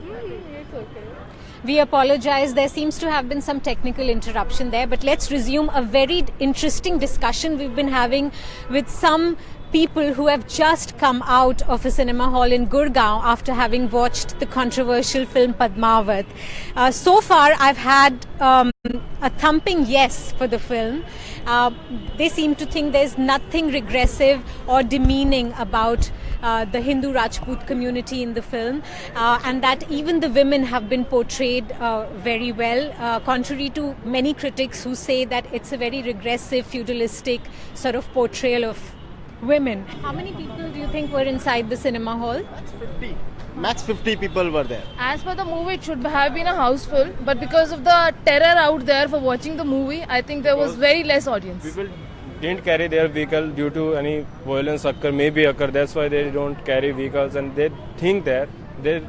It's okay. We apologize. There seems to have been some technical interruption there, but let's resume a very interesting discussion we've been having with some people who have just come out of a cinema hall in Gurgaon after having watched the controversial film Padmavat. So far, I've had a thumping yes for the film. They seem to think there's nothing regressive or demeaning about the Hindu Rajput community in the film, and that even the women have been portrayed very well, contrary to many critics who say that it's a very regressive, feudalistic sort of portrayal of women. How many people do you think were inside the cinema hall? Max 50 people were there. As per the movie, it should have been a house full, but because of the terror out there for watching the movie, I think there was very less audience. People didn't carry their vehicle due to any violence occur. That's why they don't carry vehicles, and they think that they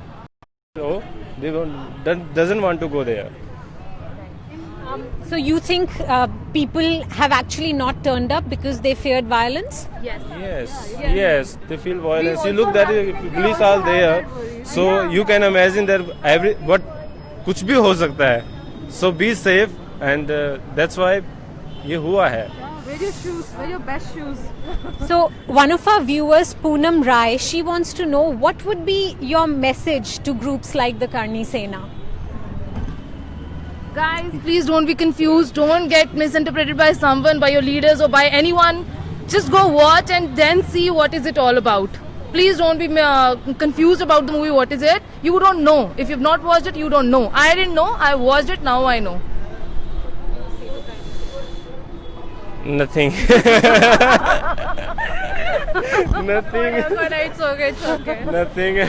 doesn't want to go there. So you think people have actually not turned up because they feared violence? Yes, they feel violence. You look that the police are there, so you can imagine that कुछ भी हो सकता है. So be safe, and that's why ये हुआ है. Wear your shoes, wear your best shoes. So one of our viewers, Poonam Rai, she wants to know what would be your message to groups like the Karni Sena? Guys, please don't be confused. Don't get misinterpreted by someone, by your leaders or by anyone. Just go watch and then see what is it all about. Please don't be confused about the movie. What is it? You don't know. If you've not watched it, you don't know. I didn't know. I watched it. Now I know. Nothing. Nothing. It's okay. Nothing.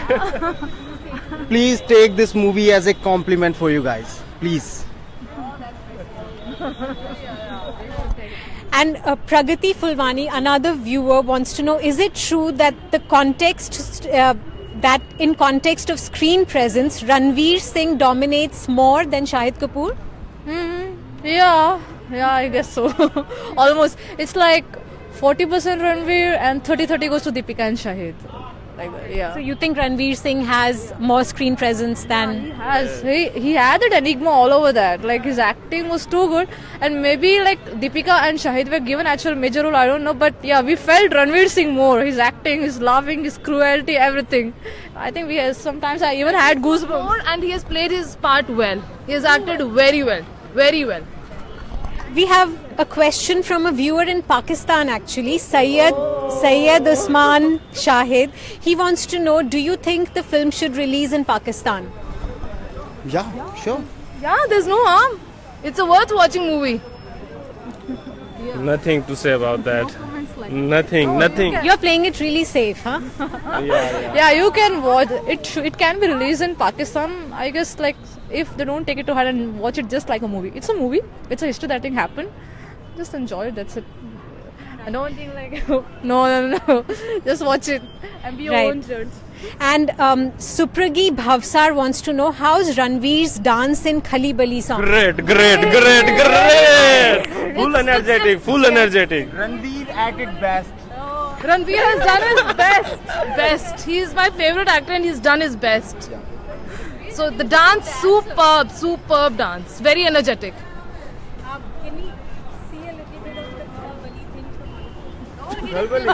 Please take this movie as a compliment for you guys. Please. And Pragati Fulwani, another viewer, wants to know, is it true that the context, that in context of screen presence, Ranveer Singh dominates more than Shahid Kapoor? Yeah, I guess so. Almost. It's like 40% Ranveer and 30-30 goes to Deepika and Shahid. Like that, yeah. So you think Ranveer Singh has more screen presence than... He has. He had that enigma all over that. Like his acting was too good, and maybe like Deepika and Shahid were given actual major role. I don't know, but yeah, we felt Ranveer Singh more. His acting, his laughing, his cruelty, everything. I think sometimes I even had goosebumps. And he has played his part well. He has acted very well. Very well. We have a question from a viewer in Pakistan actually, Sayyid Usman Shahid. He wants to know, do you think the film should release in Pakistan? Yeah, sure. Yeah, there's no harm. It's a worth watching movie. Nothing to say about that. Nothing. You're playing it really safe, huh? Yeah, you can watch it. It can be released in Pakistan. I guess like if they don't take it to heart and watch it just like a movie. It's a movie. It's a history that thing happened. Just enjoy it. That's it. I don't think like no. Just watch it and be your own judge. And Supragi Bhavsar wants to know, how's Ranveer's dance in Khali Bali song? Great. Full energetic. Ranveer acted best. Ranveer has done his best. He is my favorite actor and he's done his best. So the dance, superb dance. Very energetic. Can we see a little bit of the Khalbali thing from Khalbali.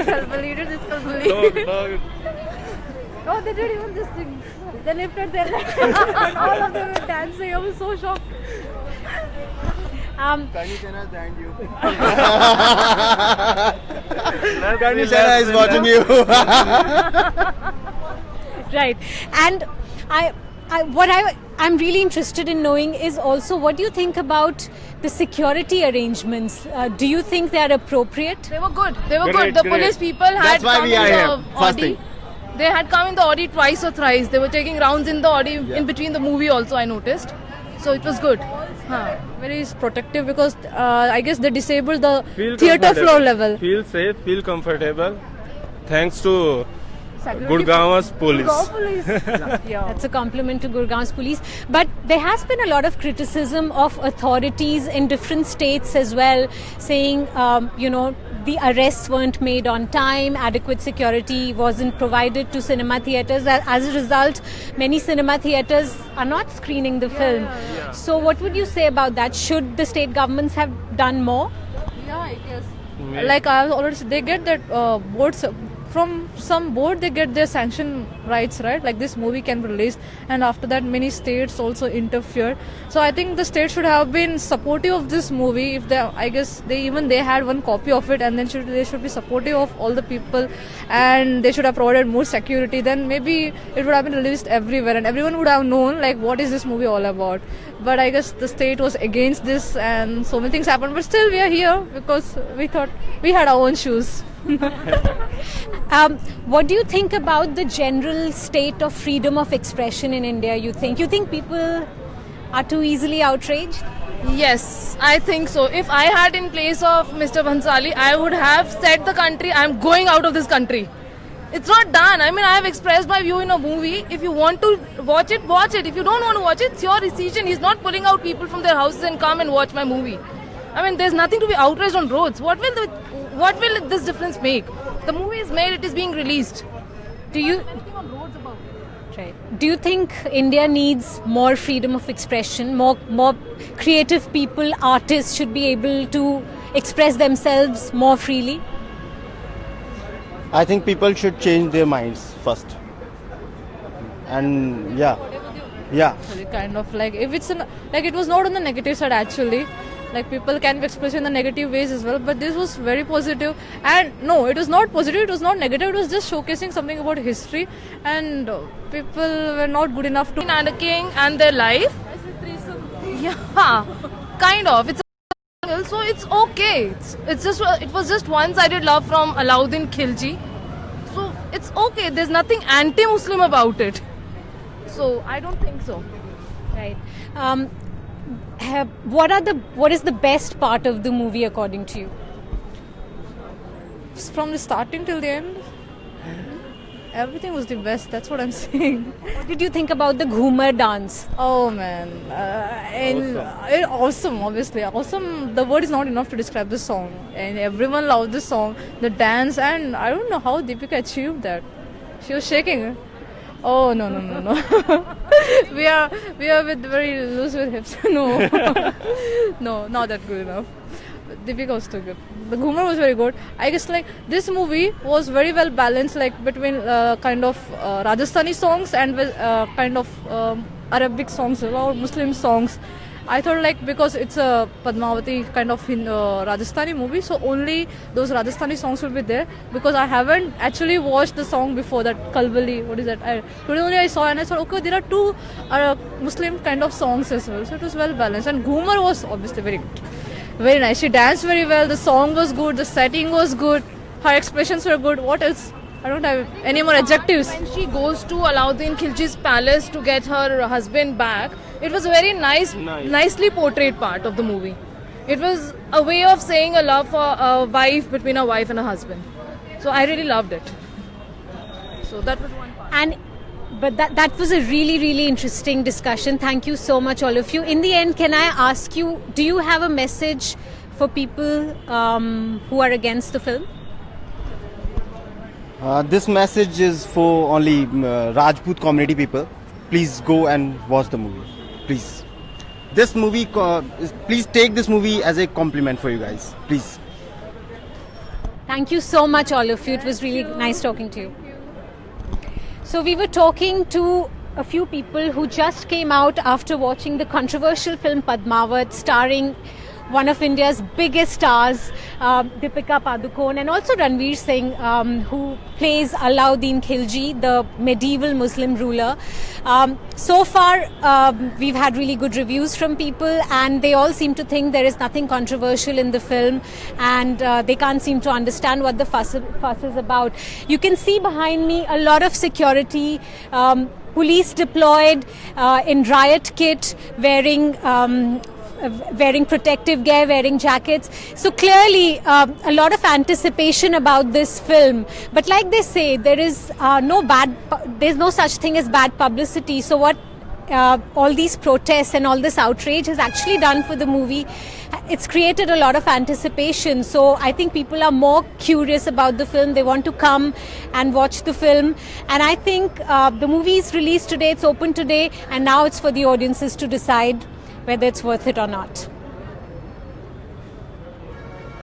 Khalbali. Did this Khalbali? No, they did even this thing. They lifted their legs. All of them were dancing. I was so shocked. Karni Sena thank you. Karni Sena is watching you. Right. And I'm really interested in knowing is also, what do you think about the security arrangements? Do you think they are appropriate? They were good. The police people had come in the Audi. They had come in the Audi twice or thrice. They were taking rounds in the Audi in between the movie also, I noticed. So it was good. Very protective because I guess they disabled the theatre floor level. Feel safe, feel comfortable. Thanks to Gurgaon's police. That's a compliment to Gurgaon's police. But there has been a lot of criticism of authorities in different states as well, saying, the arrests weren't made on time, adequate security wasn't provided to cinema theatres. As a result, many cinema theatres are not screening the film. So what would you say about that? Should the state governments have done more? Yeah, I guess. Like I already said, they get that boards from some board, they get their sanction rights, right? Like this movie can be released, and after that many states also interfere. So I think the state should have been supportive of this movie. If they, I guess they had one copy of it, and then they should be supportive of all the people, and they should have provided more security. Then maybe it would have been released everywhere, and everyone would have known like what is this movie all about. But I guess the state was against this, and so many things happened. But still, we are here because we thought we had our own shoes. What do you think about the general state of freedom of expression in India? You think people are too easily outraged? Yes, I think so. If I had in place of Mr. Bhansali, I would have said the country, I'm going out of this country. It's not done. I mean, I have expressed my view in a movie. If you want to watch it, watch it. If you don't want to watch it, it's your decision. He's not pulling out people from their houses and come and watch my movie. I mean, there's nothing to be outraged on roads. What will this difference make? The movie is made, it is being released. Do you think India needs more freedom of expression, more creative people, artists should be able to express themselves more freely? I think people should change their minds first. And yeah. Kind of like if it's like it was not on the negative side actually. Like people can be expressed in the negative ways as well, but this was very positive. And no, it was not positive, it was not negative, it was just showcasing something about history, and people were not good enough to And a king and their life. Yeah, kind of. It's so it's okay. It was just one-sided love from Alauddin Khilji. So it's okay. There's nothing anti-Muslim about it. So I don't think so. Right. What is the best part of the movie according to you? from the starting till the end. Everything was the best, that's what I'm saying. What did you think about the Ghumar dance? Oh man, awesome, obviously. Awesome, the word is not enough to describe the song. And everyone loved the song, the dance, and I don't know how Deepika achieved that. She was shaking. Oh, no. we are very loose with hips. No, no, not that good enough. Deepika was too good. The Ghumar was very good. I guess like this movie was very well balanced, like between kind of Rajasthani songs and kind of Arabic songs or Muslim songs. I thought like because it's a Padmavati kind of Rajasthani movie, so only those Rajasthani songs will be there, because I haven't actually watched the song before that, Kalbali, what is that? Today only I saw and I thought, okay, there are two Muslim kind of songs as well, so it was well balanced. And Ghumar was obviously very good. Very nice. She danced very well, the song was good, the setting was good, her expressions were good. What else? I don't have any more adjectives. When she goes to Alauddin Khilji's palace to get her husband back, it was a very nicely portrayed part of the movie. It was a way of saying a love for a wife, between a wife and a husband. So I really loved it. So that was one part. But that was a really, really interesting discussion. Thank you so much, all of you. In the end, can I ask you, do you have a message for people who are against the film? This message is for only Rajput community people. Please go and watch the movie. Please. This movie, please take this movie as a compliment for you guys. Please. Thank you so much, all of you. It was really nice talking to you. So we were talking to a few people who just came out after watching the controversial film Padmavat, starring one of India's biggest stars, Deepika Padukone, and also Ranveer Singh, who plays Alauddin Khilji, the medieval Muslim ruler. So far, we've had really good reviews from people, and they all seem to think there is nothing controversial in the film, and they can't seem to understand what the fuss is about. You can see behind me a lot of security, police deployed in riot kit, wearing protective gear, wearing jackets. So clearly a lot of anticipation about this film. But like they say, there's no such thing as bad publicity. So what all these protests and all this outrage has actually done for the movie. It's created a lot of anticipation. So I think people are more curious about the film. They want to come and watch the film. And I think the movie is released today, it's open today, and now it's for the audiences to decide whether it's worth it or not.